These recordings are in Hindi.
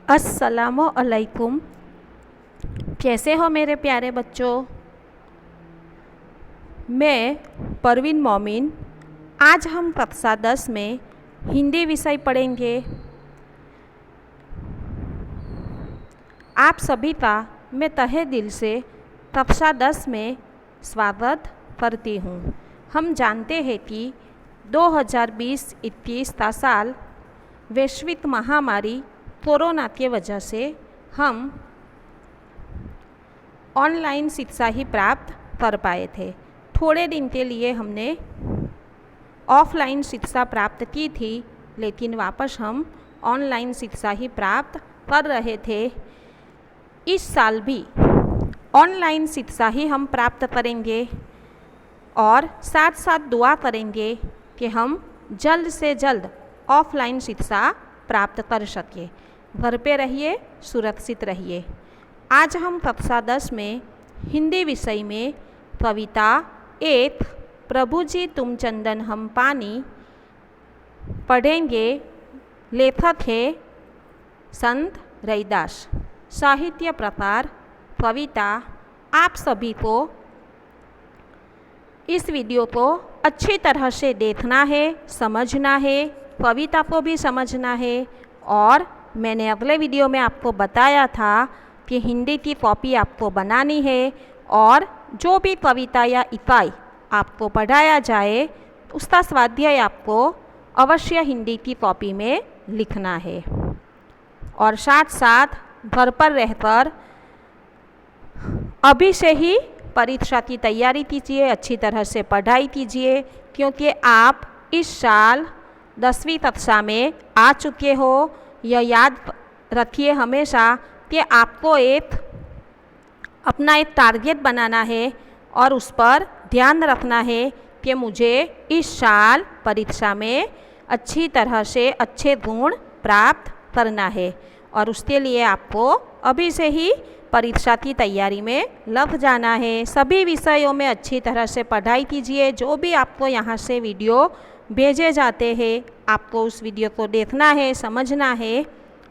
अस्सलामु अलैकुम। कैसे हो मेरे प्यारे बच्चों। मैं परवीन मोमिन। आज हम कक्षा 10 में हिंदी विषय पढ़ेंगे। आप सभी का मैं तहे दिल से कक्षा 10 में स्वागत करती हूँ। हम जानते हैं कि 2020-21 का साल वैश्विक महामारी कोरोना के वजह से हम ऑनलाइन शिक्षा ही प्राप्त कर पाए थे। थोड़े दिन के लिए हमने ऑफलाइन शिक्षा प्राप्त की थी, लेकिन वापस हम ऑनलाइन शिक्षा ही प्राप्त कर रहे थे। इस साल भी ऑनलाइन शिक्षा ही हम प्राप्त करेंगे और साथ साथ दुआ करेंगे कि हम जल्द से जल्द ऑफलाइन शिक्षा प्राप्त कर सकें। घर पे रहिए, सुरक्षित रहिए। आज हम कक्षा 10 में हिंदी विषय में कविता 1 प्रभु जी तुम चंदन हम पानी पढ़ेंगे। लेखक है संत रैदास। साहित्य प्रकार कविता। आप सभी को इस वीडियो को अच्छी तरह से देखना है, समझना है, कविता को भी समझना है। और मैंने अगले वीडियो में आपको बताया था कि हिंदी की कॉपी आपको बनानी है और जो भी कविता या इकाई आपको पढ़ाया जाए उसका स्वाध्याय आपको अवश्य हिंदी की कॉपी में लिखना है। और साथ साथ घर पर रहकर अभी से ही परीक्षा की तैयारी कीजिए, अच्छी तरह से पढ़ाई कीजिए, क्योंकि आप इस साल 10वीं कक्षा में आ चुके हो। यह याद रखिए हमेशा कि आपको अपना एक टारगेट बनाना है और उस पर ध्यान रखना है कि मुझे इस साल परीक्षा में अच्छी तरह से अच्छे गुण प्राप्त करना है। और उसके लिए आपको अभी से ही परीक्षा की तैयारी में लग जाना है। सभी विषयों में अच्छी तरह से पढ़ाई कीजिए। जो भी आपको यहाँ से वीडियो भेजे जाते हैं आपको उस वीडियो को देखना है, समझना है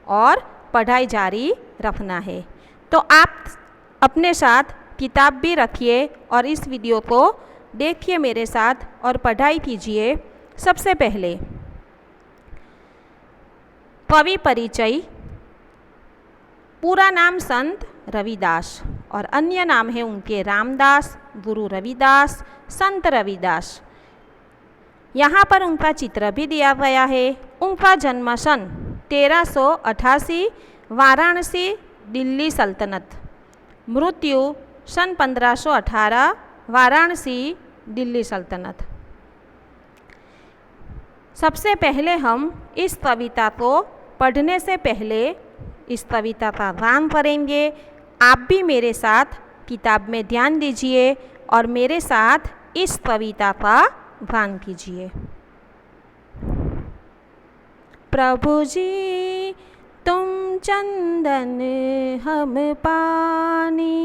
और पढ़ाई जारी रखना है। तो आप अपने साथ किताब भी रखिए और इस वीडियो को देखिए मेरे साथ और पढ़ाई कीजिए। सबसे पहले कवि परिचय। पूरा नाम संत रविदास और अन्य नाम है उनके रामदास, गुरु रविदास, संत रविदास। यहाँ पर उनका चित्र भी दिया गया है। उनका जन्म सन 1388 वाराणसी दिल्ली सल्तनत। मृत्यु सन 1518 वाराणसी दिल्ली सल्तनत। सबसे पहले हम इस कविता को पढ़ने से पहले इस कविता का गान करेंगे। आप भी मेरे साथ किताब में ध्यान दीजिए और मेरे साथ इस कविता का गान कीजिए। प्रभु जी तुम चंदन हम पानी,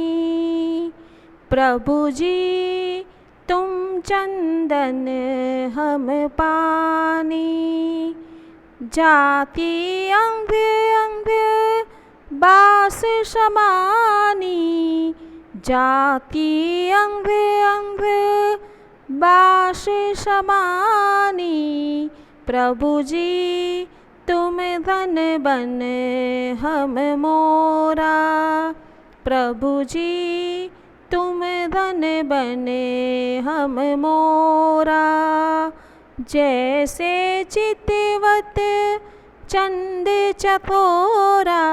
प्रभु जी तुम चंदन हम पानी, जाति अंग अंग बास समानी, जाति अंग अंग बास समानी, प्रभु जी तुम धन बन हम मोरा, प्रभु जी तुम धन बने हम मोरा, जैसे चितवत चंद चकोरा,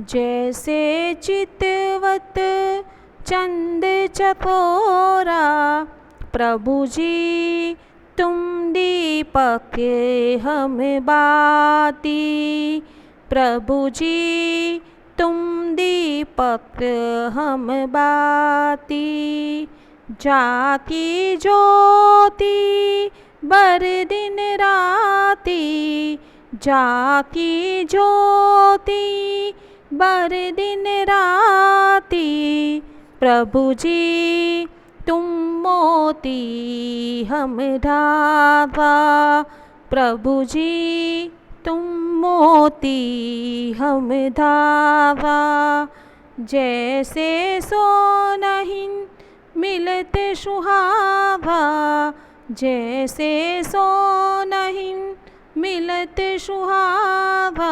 जैसे चितवत चंद चकोरा, प्रभु जी तुम दीपक हम बाती, प्रभु जी तुम दीपक हम बाती, जाती ज्योति बर दिन राती, जाती ज्योति बर दिन राती, प्रभु जी तुम मोती हम धागा, प्रभु जी तुम मोती हम धावा, जैसे सोनहिन मिलते सुहावा, जैसे सोनहिन मिलते सुहावा।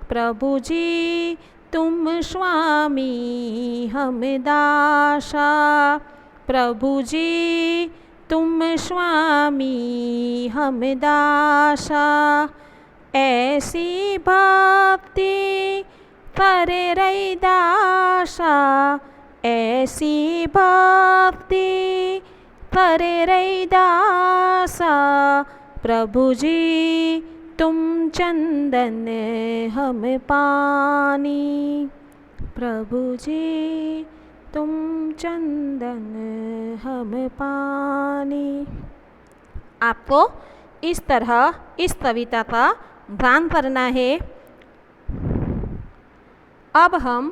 प्रभु जी तुम स्वामी हम दासा, प्रभु जी तुम स्वामी हम दासा। ऐसी भक्ति करे रैदासा, ऐसी भक्ति करे रैदासा। प्रभु जी तुम चंदन हम पानी, प्रभु जी तुम चंदन हम पानी। आपको इस तरह इस कविता का गान करना है। अब हम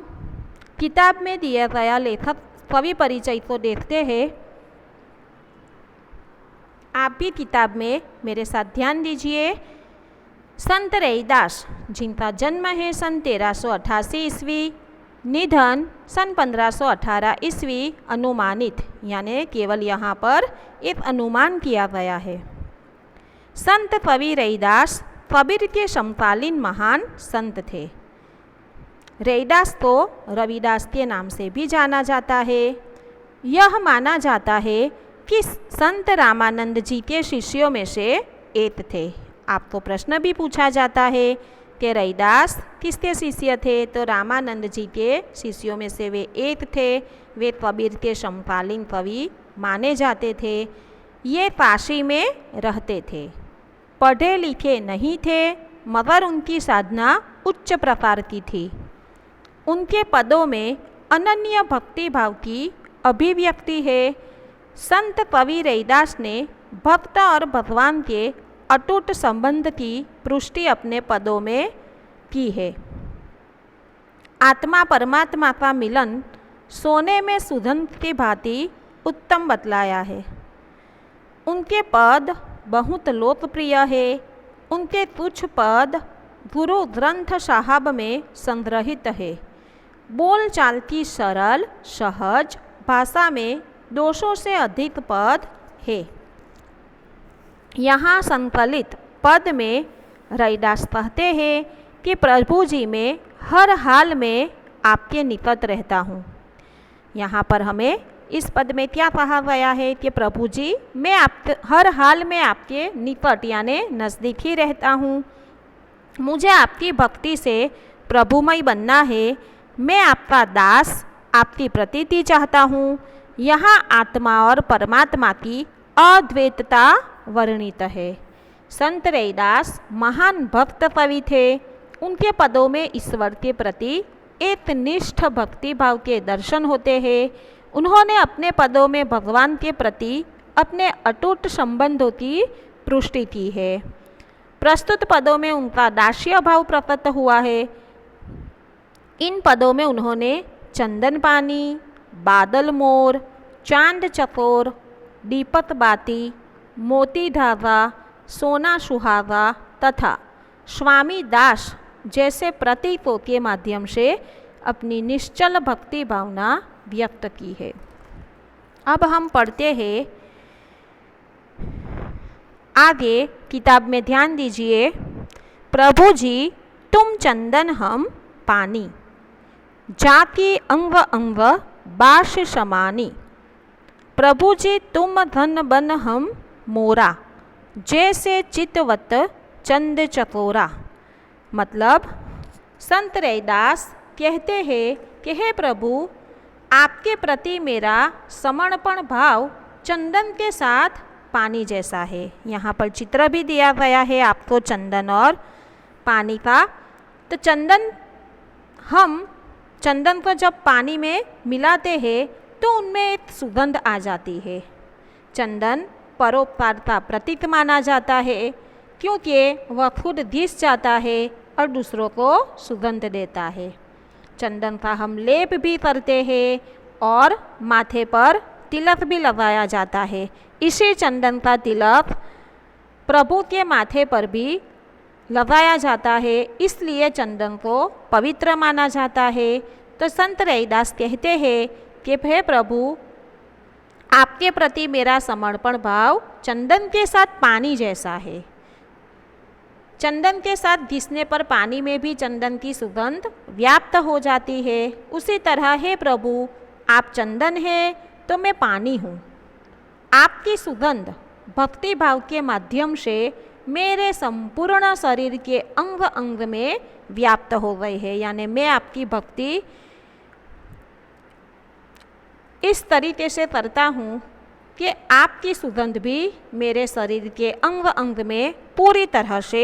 किताब में दिया गया लेखक कवि परिचय को देखते हैं। आप भी किताब में मेरे साथ ध्यान दीजिए। संत रैदास, जिनका जन्म है सन 1388 ईस्वी, निधन सन 1518 ईस्वी, अनुमानित यानी केवल यहाँ पर एक अनुमान किया गया है। संत कवि रैदास कबीर के समकालीन महान संत थे। रैदास को रविदास के नाम से भी जाना जाता है। यह माना जाता है कि संत रामानंद जी के शिष्यों में से एक थे। आपको प्रश्न भी पूछा जाता है कि रैदास किसके शिष्य थे, तो रामानंद जी के शिष्यों में से वे एक थे। वे कबीर के समकालीन कवि माने जाते थे। ये काशी में रहते थे, पढ़े लिखे नहीं थे, मगर उनकी साधना उच्च प्रकार की थी। उनके पदों में अनन्य भक्ति भाव की अभिव्यक्ति है। संत कवि रैदास ने भक्त और भगवान के अटूट संबंध की पुष्टि अपने पदों में की है। आत्मा परमात्मा का मिलन सोने में सुगंध की भांति उत्तम बतलाया है। उनके पद बहुत लोकप्रिय है। उनके कुछ पद गुरु ग्रंथ साहब में संग्रहित है। बोल चाल की सरल सहज भाषा में 200 से अधिक पद है। यहाँ संकलित पद में रैदास कहते हैं कि प्रभु जी में हर हाल में आपके निकट रहता हूँ। यहाँ पर हमें इस पद में क्या कहा गया है कि प्रभु जी मैं हर हाल में आपके निकट यानी नज़दीक ही रहता हूँ। मुझे आपकी भक्ति से प्रभुमय बनना है। मैं आपका दास, आपकी प्रतीति चाहता हूँ। यहाँ आत्मा और परमात्मा की अद्वैतता वर्णित है। संत रैदास महान भक्त कवि थे। उनके पदों में ईश्वर के प्रति एक निष्ठ भक्ति भाव के दर्शन होते हैं। उन्होंने अपने पदों में भगवान के प्रति अपने अटूट संबंधों की पुष्टि की है। प्रस्तुत पदों में उनका दास्य भाव प्रकट हुआ है। इन पदों में उन्होंने चंदन पानी, बादल मोर, चांद चकोर, दीपक बाती, मोती धागा, सोना सुहागा तथा स्वामी दास जैसे प्रतीकों के माध्यम से अपनी निश्चल भक्ति भावना व्यक्त की है। अब हम पढ़ते हैं आगे। किताब में ध्यान दीजिए। प्रभु जी तुम चंदन हम पानी, जाकी अंग अंग बाश समानी। प्रभु जी तुम धन बन हम मोरा, जैसे चितवत चंद चकोरा। मतलब संत रैदास कहते हैं कि हे प्रभु आपके प्रति मेरा समर्पण भाव चंदन के साथ पानी जैसा है। यहाँ पर चित्र भी दिया गया है आपको चंदन और पानी का। तो चंदन को जब पानी में मिलाते हैं तो उनमें एक सुगंध आ जाती है। चंदन परोपकार का प्रतीक माना जाता है क्योंकि वह खुद घिस जाता है और दूसरों को सुगंध देता है। चंदन का हम लेप भी करते हैं और माथे पर तिलक भी लगाया जाता है। इसी चंदन का तिलक प्रभु के माथे पर भी लगाया जाता है, इसलिए चंदन को पवित्र माना जाता है। तो संत रैदास कहते हैं कि हे प्रभु, आपके प्रति मेरा समर्पण भाव चंदन के साथ पानी जैसा है। चंदन के साथ घिसने पर पानी में भी चंदन की सुगंध व्याप्त हो जाती है। उसी तरह हे प्रभु, आप चंदन हैं तो मैं पानी हूँ। आपकी सुगंध भक्ति भाव के माध्यम से मेरे संपूर्ण शरीर के अंग अंग में व्याप्त हो गई है। यानी मैं आपकी भक्ति इस तरीके से करता हूँ कि आपकी सुगंध भी मेरे शरीर के अंग अंग में पूरी तरह से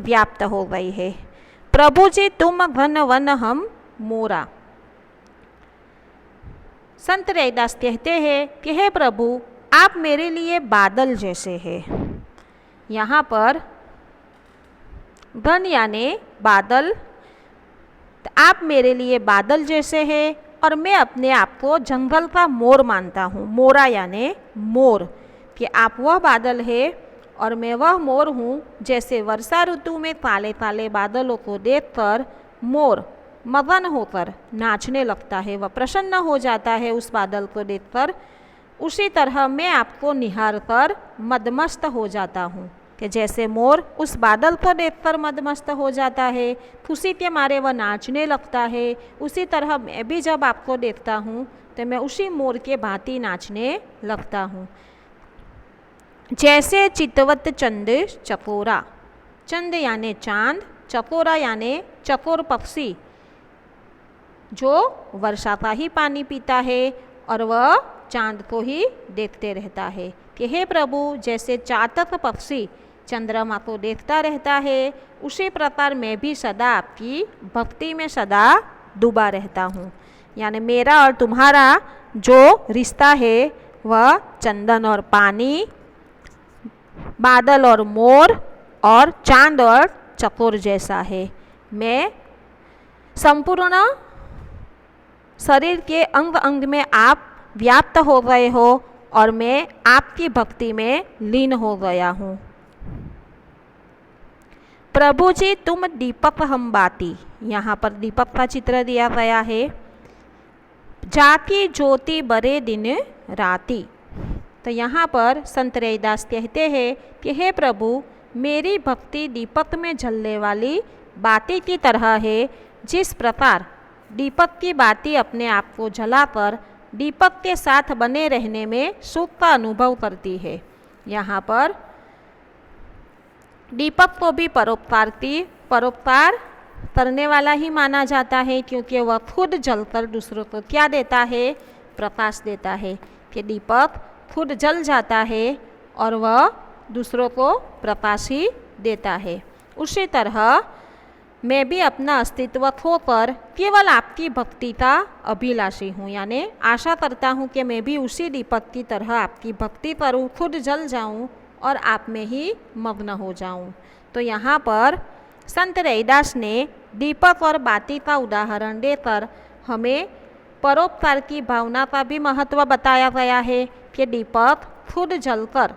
व्याप्त हो गई है। प्रभु जी तुम घन वन हम मोरा। संत रैदास कहते हैं कि हे प्रभु, आप मेरे लिए बादल जैसे हैं। यहाँ पर घन यानी बादल, तो आप मेरे लिए बादल जैसे हैं और मैं अपने आप को जंगल का मोर मानता हूँ। मोरा यानी मोर, कि आप वह बादल है और मैं वह मोर हूँ। जैसे वर्षा ऋतु में काले काले बादलों को देखकर मोर मगन होकर नाचने लगता है, वह प्रसन्न हो जाता है उस बादल को देखकर, उसी तरह मैं आपको निहार कर मदमस्त हो जाता हूँ। कि जैसे मोर उस बादल को देखकर मदमस्त हो जाता है, खुशी के मारे वह नाचने लगता है, उसी तरह मैं भी जब आपको देखता हूँ तो मैं उसी मोर के भांति नाचने लगता हूँ। जैसे चितवत चंद चकोरा। चंद यानी चांद, चकोरा यानी चकोर पक्षी जो वर्षा का ही पानी पीता है और वह चांद को ही देखते रहता है। कि हे प्रभु, जैसे चातक पक्षी चंद्रमा को देखता रहता है, उसी प्रकार मैं भी सदा आपकी भक्ति में सदा डूबा रहता हूँ। यानी मेरा और तुम्हारा जो रिश्ता है वह चंदन और पानी, बादल और मोर और चांद और चकोर जैसा है। मैं संपूर्ण शरीर के अंग अंग में आप व्याप्त हो गए हो और मैं आपकी भक्ति में लीन हो गया हूँ। प्रभु जी तुम दीपक हम बाती। यहाँ पर दीपक का चित्र दिया गया है। जाकी ज्योति बरे दिन राती। तो यहाँ पर संत रैदास कहते हैं कि हे प्रभु, मेरी भक्ति दीपक में जलने वाली बाती की तरह है। जिस प्रकार दीपक की बाती अपने आप को जलाकर दीपक के साथ बने रहने में सुख का अनुभव करती है। यहाँ पर दीपक को भी परोपकार करने वाला ही माना जाता है, क्योंकि वह खुद जलकर दूसरों को क्या देता है? प्रकाश देता है। कि दीपक खुद जल जाता है और वह दूसरों को प्रकाश ही देता है। उसी तरह मैं भी अपना अस्तित्व खोकर केवल आपकी भक्ति का अभिलाषी हूँ। यानी आशा करता हूँ कि मैं भी उसी दीपक की तरह आपकी भक्ति करूँ, खुद जल जाऊँ और आप में ही मग्न हो जाऊँ। तो यहाँ पर संत रैदास ने दीपक और बाती का उदाहरण देकर हमें परोपकार की भावना का भी महत्व बताया गया है। कि दीपक खुद जलकर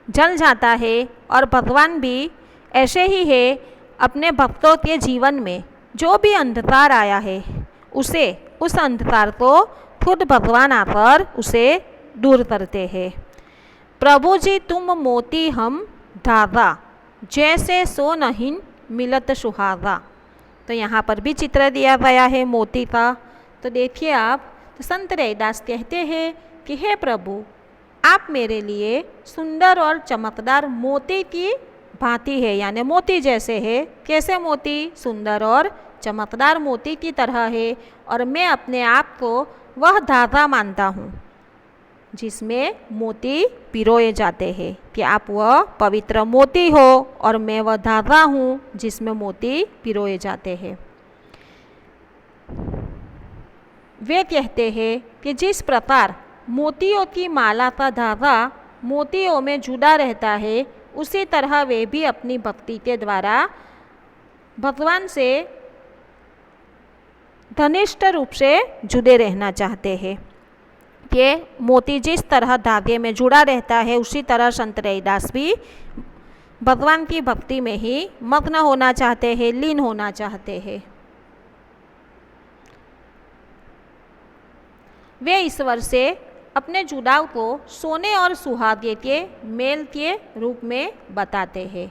जल जाता है और भगवान भी ऐसे ही है। अपने भक्तों के जीवन में जो भी अंधकार आया है उस अंधकार को खुद भगवान आकर उसे दूर करते हैं। प्रभु जी तुम मोती हम धागा, जैसे सो नहीं मिलत सुहागा। तो यहाँ पर भी चित्र दिया गया है मोती का। तो देखिए आप, तो संत रैदास कहते हैं कि हे प्रभु, आप मेरे लिए सुंदर और चमकदार मोती की भांति है। यानी मोती जैसे है। कैसे मोती? सुंदर और चमकदार मोती की तरह है। और मैं अपने आप को वह धागा मानता हूँ जिसमें मोती पिरोए जाते हैं। कि आप वह पवित्र मोती हो और मैं वह धागा हूँ जिसमें मोती पिरोए जाते हैं। वे कहते हैं कि जिस प्रकार मोतियों की माला का धागा मोतियों में जुड़ा रहता है, उसी तरह वे भी अपनी भक्ति के द्वारा भगवान से घनिष्ठ रूप से जुड़े रहना चाहते हैं। कि मोती जिस तरह धागे में जुड़ा रहता है उसी तरह संत रैदास भी भगवान की भक्ति में ही मग्न होना चाहते हैं, लीन होना चाहते हैं। वे ईश्वर से अपने जुड़ाव को सोने और सुहागे के मेल के रूप में बताते हैं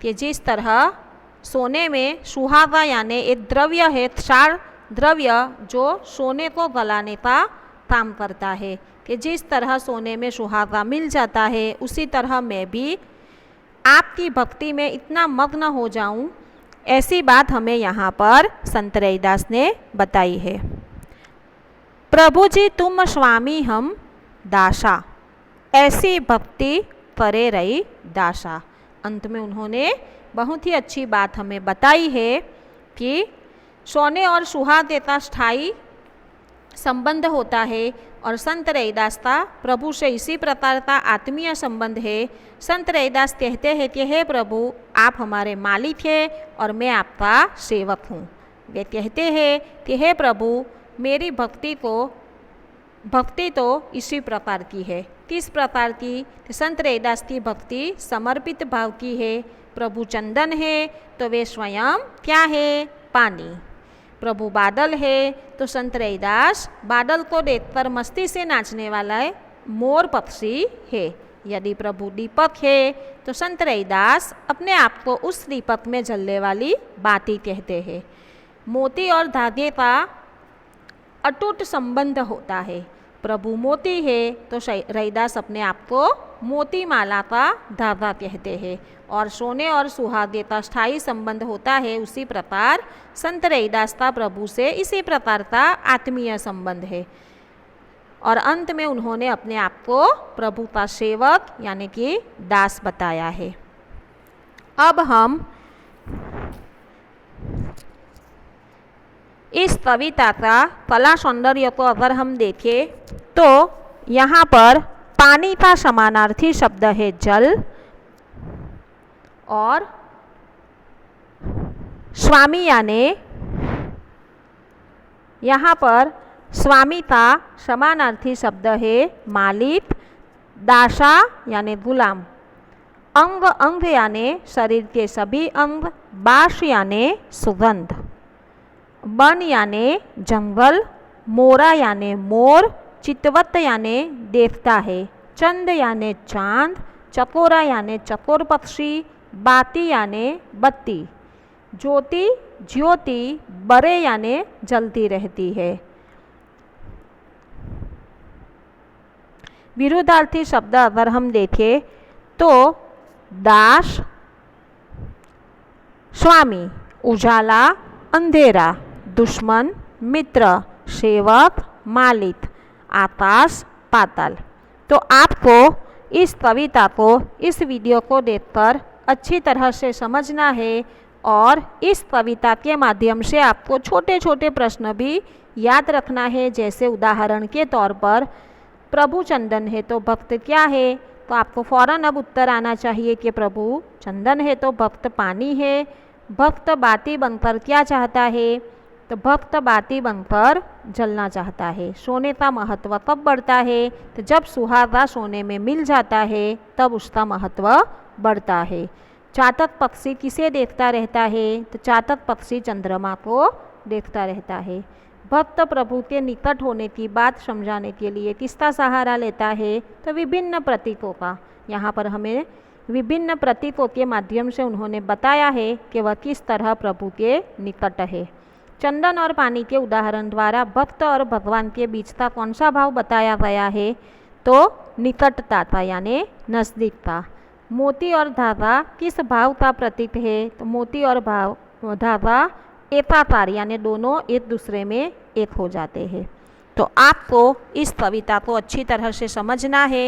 कि जिस तरह सोने में सुहागा यानी एक द्रव्य है, क्षार द्रव्य जो सोने को गलाने का काम करता है, कि जिस तरह सोने में सुहागा मिल जाता है उसी तरह मैं भी आपकी भक्ति में इतना मग्न हो जाऊं, ऐसी बात हमें यहाँ पर संत रैदास ने बताई है। प्रभु जी तुम स्वामी हम दासा, ऐसी भक्ति करे रही दासा। अंत में उन्होंने बहुत ही अच्छी बात हमें बताई है कि सोने और सुहागे का स्थायी संबंध होता है और संत रैदास का प्रभु से इसी प्रकार का आत्मीय संबंध है। संत रैदास कहते हैं कि हे प्रभु आप हमारे मालिक हैं और मैं आपका सेवक हूँ। वे कहते हैं कि हे प्रभु मेरी भक्ति तो इसी प्रकार की है। किस प्रकार की? संत रैदास की भक्ति समर्पित भाव की है। प्रभु चंदन है तो वे स्वयं क्या है? पानी। प्रभु बादल है तो संत रैदास बादल को देखकर मस्ती से नाचने वाला है मोर पक्षी है। यदि प्रभु दीपक है तो संत रैदास अपने आप को उस दीपक में जलने वाली बाती कहते हैं। मोती और धागे का अटूट संबंध होता है। प्रभु मोती है तो रैदास अपने आप को मोती माला का धागा कहते हैं और सोने और सुहागे का स्थायी संबंध होता है। उसी प्रकार संत रैदास का प्रभु से इसी प्रकार का आत्मीय संबंध है और अंत में उन्होंने अपने आप को प्रभु का सेवक यानी कि दास बताया है। अब हम इस कविता का कला सौंदर्य को अगर हम देखें तो यहाँ पर पानी का समानार्थी शब्द है जल और स्वामी यानी यहाँ पर स्वामी का समानार्थी शब्द है मालिक, दासा यानी गुलाम, अंग अंग यानी शरीर के सभी अंग, बास यानी सुगंध, वन यानी जंगल, मोरा यानी मोर, चितवत यानी देवता है, चंद यानी चांद, चकोरा यानी चकोर पक्षी, बाती यानी बत्ती, ज्योति ज्योति बरे यानी जलती रहती है। विरुद्धार्थी शब्द अगर हम देखें तो दास स्वामी, उजाला अंधेरा, दुश्मन मित्र, सेवक मालिक, आकाश पाताल। तो आपको इस कविता को इस वीडियो को देखकर अच्छी तरह से समझना है और इस कविता के माध्यम से आपको छोटे छोटे प्रश्न भी याद रखना है। जैसे उदाहरण के तौर पर प्रभु चंदन है तो भक्त क्या है, तो आपको फौरन अब उत्तर आना चाहिए कि प्रभु चंदन है तो भक्त पानी है। भक्त बाती बनकर क्या चाहता है, तो भक्त बाती बनकर जलना चाहता है। सोने का महत्व कब बढ़ता है, तो जब सुहागा सोने में मिल जाता है तब उसका महत्व बढ़ता है। चातक पक्षी किसे देखता रहता है, तो चातक पक्षी चंद्रमा को देखता रहता है। भक्त प्रभु के निकट होने की बात समझाने के लिए किसका सहारा लेता है, तो विभिन्न प्रतीकों का। यहाँ पर हमें विभिन्न प्रतीकों के माध्यम से उन्होंने बताया है कि वह किस तरह प्रभु के निकट है। चंदन और पानी के उदाहरण द्वारा भक्त और भगवान के बीच का कौन सा भाव बताया गया है, तो निकटता का यानी नज़दीक का। मोती और धागा किस भाव का प्रतीक है, तो मोती और धागा एकाकार यानी दोनों एक दूसरे में एक हो जाते हैं। तो आपको इस कविता को अच्छी तरह से समझना है।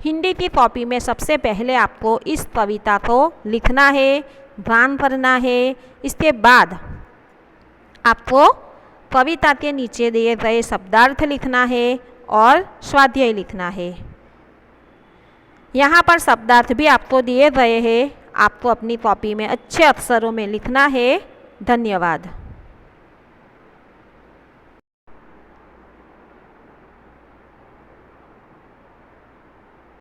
हिंदी की कॉपी में सबसे पहले आपको इस कविता को लिखना है, गान करना है। इसके बाद आपको कविता के नीचे दिए गए शब्दार्थ लिखना है और स्वाध्याय लिखना है। यहाँ पर शब्दार्थ भी आपको दिए गए हैं, आपको अपनी कॉपी में अच्छे अक्षरों में लिखना है। धन्यवाद।